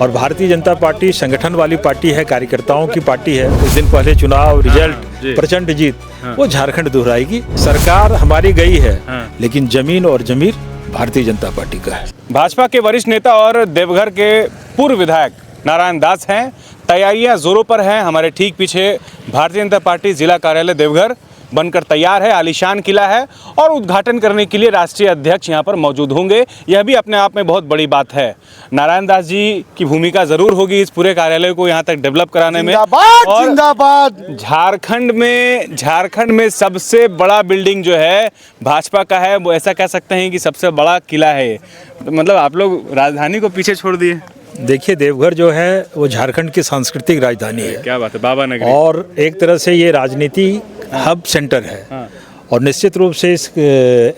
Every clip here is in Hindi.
और भारतीय जनता पार्टी संगठन वाली पार्टी है, कार्यकर्ताओं की पार्टी है। कुछ दिन पहले चुनाव रिजल्ट प्रचंड जीत वो झारखंड दोहराएगी। सरकार हमारी गई है लेकिन जमीन और जमीर भारतीय जनता पार्टी का है। भाजपा के वरिष्ठ नेता और देवघर के पूर्व विधायक नारायण दास हैं। तैयारियां जोरों पर हैं। हमारे ठीक पीछे भारतीय जनता पार्टी जिला कार्यालय देवघर बनकर तैयार है। आलीशान किला है और उद्घाटन करने के लिए राष्ट्रीय अध्यक्ष यहां पर मौजूद होंगे। यह भी अपने आप में बहुत बड़ी बात है। नारायण दास जी की भूमिका जरूर होगी इस पूरे कार्यालय को यहां तक डेवलप कराने में। और जिंदाबाद। झारखंड में सबसे बड़ा बिल्डिंग जो है भाजपा का है, वो ऐसा कह सकते हैं कि सबसे बड़ा किला है। तो मतलब आप लोग राजधानी को पीछे छोड़ दिए। देखिए, देवघर जो है वो झारखंड की सांस्कृतिक राजधानी है। क्या बात है, बाबा नगरी। और एक तरह से ये राजनीति हब सेंटर है। और निश्चित रूप से इस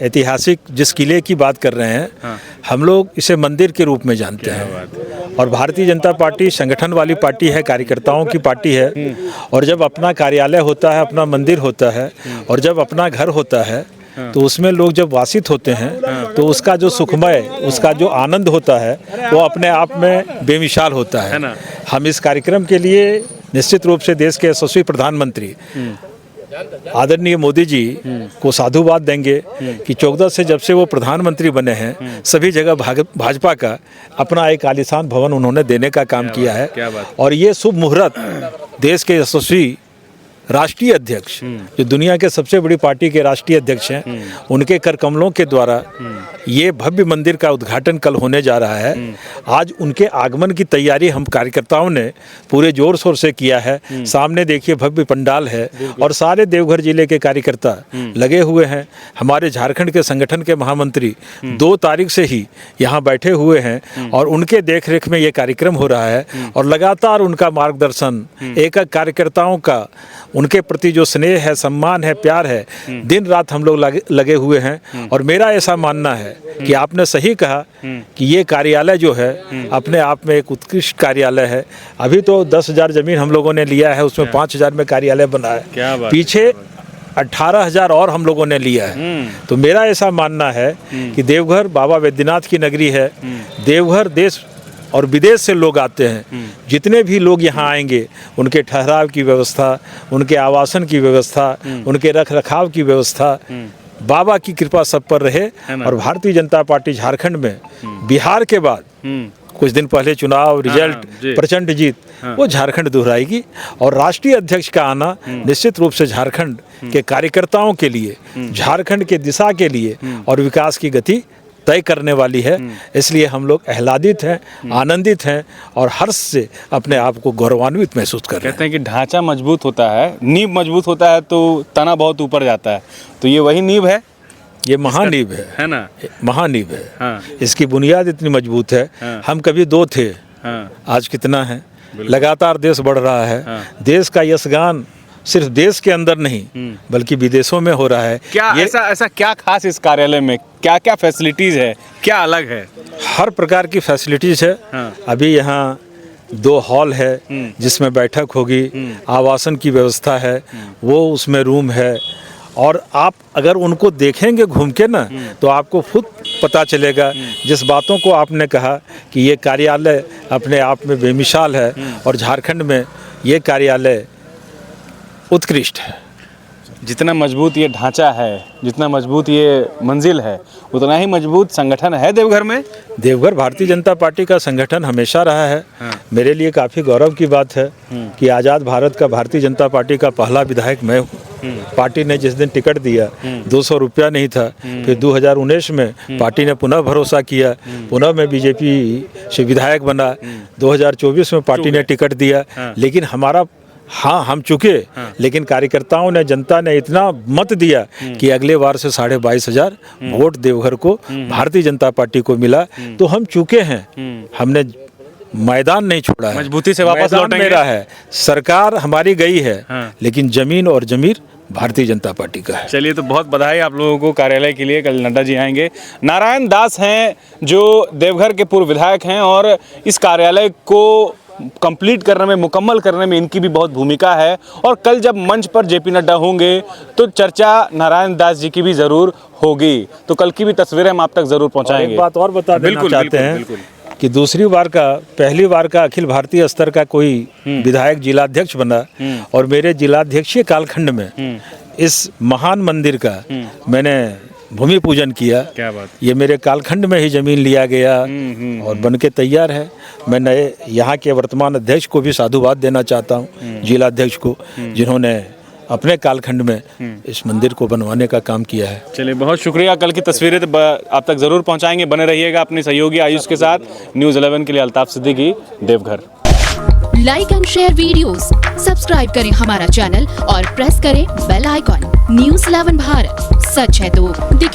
ऐतिहासिक जिस किले की बात कर रहे हैं हम लोग इसे मंदिर के रूप में जानते हैं। और भारतीय जनता पार्टी संगठन वाली पार्टी है, कार्यकर्ताओं की पार्टी है। और जब अपना कार्यालय होता है, अपना मंदिर होता है और जब अपना घर होता है तो उसमें लोग जब वासित होते हैं तो उसका जो सुखमय, उसका जो आनंद होता है वो अपने आप में बेमिसाल होता है। हम इस कार्यक्रम के लिए निश्चित रूप से देश के यशस्वी प्रधानमंत्री आदरणीय मोदी जी को साधुवाद देंगे कि 14 से जब से वो प्रधानमंत्री बने हैं सभी जगह भाजपा का अपना एक आलीशान भवन उन्होंने देने का काम किया है। और ये शुभ मुहूर्त देश के यशस्वी राष्ट्रीय अध्यक्ष जो दुनिया के सबसे बड़ी पार्टी के राष्ट्रीय अध्यक्ष हैं उनके कर कमलों के द्वारा ये भव्य मंदिर का उद्घाटन कल होने जा रहा है। आज उनके आगमन की तैयारी हम कार्यकर्ताओं ने पूरे जोर शोर से किया है। सामने देखिए भव्य पंडाल है और सारे देवघर जिले के कार्यकर्ता लगे हुए हैं। हमारे झारखंड के संगठन के महामंत्री 2 तारीख से ही यहाँ बैठे हुए हैं और उनके देखरेख में ये कार्यक्रम हो रहा है। और लगातार उनका मार्गदर्शन, एक एक कार्यकर्ताओं का उनके प्रति जो स्नेह है, सम्मान है, प्यार है, दिन रात हम लोग लगे हुए हैं। और मेरा ऐसा मानना है कि आपने सही कहा कि ये कार्यालय जो है अपने आप में एक उत्कृष्ट कार्यालय है। अभी तो 10,000 जमीन हम लोगों ने लिया है, उसमें 5,000 में कार्यालय बना है। पीछे 18,000 और हम लोगों ने लिया है। तो मेरा ऐसा मानना है कि देवघर बाबा वैद्यनाथ की नगरी है। देवघर देश और विदेश से लोग आते हैं। जितने भी लोग यहाँ आएंगे उनके ठहराव की व्यवस्था, उनके आवासन की व्यवस्था, उनके रख रखाव की व्यवस्था, बाबा की कृपा सब पर रहे। और भारतीय जनता पार्टी झारखंड में बिहार के बाद कुछ दिन पहले चुनाव रिजल्ट प्रचंड जीत वो झारखंड दोहराएगी। और राष्ट्रीय अध्यक्ष का आना निश्चित रूप से झारखंड के कार्यकर्ताओं के लिए, झारखंड के दिशा के लिए और विकास की गति तय करने वाली है। इसलिए हम लोग आह्लादित हैं, आनंदित हैं और हर्ष से अपने आप को गौरवान्वित महसूस कर रहे हैं। कहते हैं कि ढांचा मजबूत होता है, नींव मजबूत होता है तो तना बहुत ऊपर जाता है। तो ये वही नींव है, ये महानींव है ना? महानींव है। इसकी बुनियाद इतनी मजबूत है। हम कभी 2 थे, आज कितना है। लगातार देश बढ़ रहा है। देश का यशगान सिर्फ देश के अंदर नहीं बल्कि विदेशों में हो रहा है। क्या ऐसा क्या खास इस कार्यालय में, क्या क्या फैसिलिटीज है, क्या अलग है? हर प्रकार की फैसिलिटीज है। अभी यहाँ 2 हॉल है जिसमें बैठक होगी, आवासन की व्यवस्था है, वो उसमें रूम है। और आप अगर उनको देखेंगे घूम के ना तो आपको खुद पता चलेगा। जिस बातों को आपने कहा कि ये कार्यालय अपने आप में बेमिसाल है और झारखंड में ये कार्यालय उत्कृष्ट है। जितना मजबूत ये ढांचा है, जितना मजबूत ये मंजिल है, उतना ही मजबूत संगठन है देवघर में। देवघर भारतीय जनता पार्टी का संगठन हमेशा रहा है। मेरे लिए काफ़ी गौरव की बात है कि आज़ाद भारत का भारतीय जनता पार्टी का पहला विधायक मैं हूँ। पार्टी ने जिस दिन टिकट दिया 200 रुपया नहीं था। फिर 2019 में पार्टी ने पुनः भरोसा किया, पुनः मैं बीजेपी से विधायक बना। 2024 में पार्टी ने टिकट दिया। लेकिन हमारा हम चुके, लेकिन कार्यकर्ताओं ने, जनता ने इतना मत दिया कि अगले बार से 22,500 वोट देवघर को भारतीय जनता पार्टी को मिला। तो हम चुके हैं, हमने मैदान नहीं छोड़ा है, मजबूती से वापस लौटेंगे। मेरा है, सरकार हमारी गई है लेकिन जमीन और जमीर भारतीय जनता पार्टी का है। चलिए, तो बहुत बधाई आप लोगों को कार्यालय के लिए। कल नड्डा जी आएंगे। नारायण दास हैं जो देवघर के पूर्व विधायक हैं और इस कार्यालय को कंप्लीट करने में, मुकम्मल करने में इनकी भी बहुत भूमिका है। और कल जब मंच पर जेपी नड्डा होंगे तो चर्चा नारायण दास जी की भी जरूर होगी। तो कल की भी तस्वीरें हम आप तक जरूर पहुंचाएंगे। एक बात और बता देना चाहते हैं कि दूसरी बार का पहली बार का अखिल भारतीय स्तर का कोई विधायक जिलाध्यक्ष बना और मेरे जिलाध्यक्षीय कालखंड में इस महान मंदिर का मैंने भूमि पूजन किया। क्या बात। ये मेरे कालखंड में ही जमीन लिया गया और बन के तैयार है। मैं नए यहाँ के वर्तमान अध्यक्ष को भी साधुवाद देना चाहता हूँ, जिलाध्यक्ष को, जिन्होंने अपने कालखंड में इस मंदिर को बनवाने का काम किया है। चलिए, बहुत शुक्रिया। कल की तस्वीरें तो आप तक ज़रूर पहुंचाएंगे। बने रहिएगा अपने सहयोगी आयुष के साथ। न्यूज़ 11 के लिए Altaf Siddiqui, Deoghar. Like and share videos, subscribe करें हमारा चैनल और प्रेस करें बेल आइकॉन। न्यूज़ 11 भारत, सच है तो दिखे।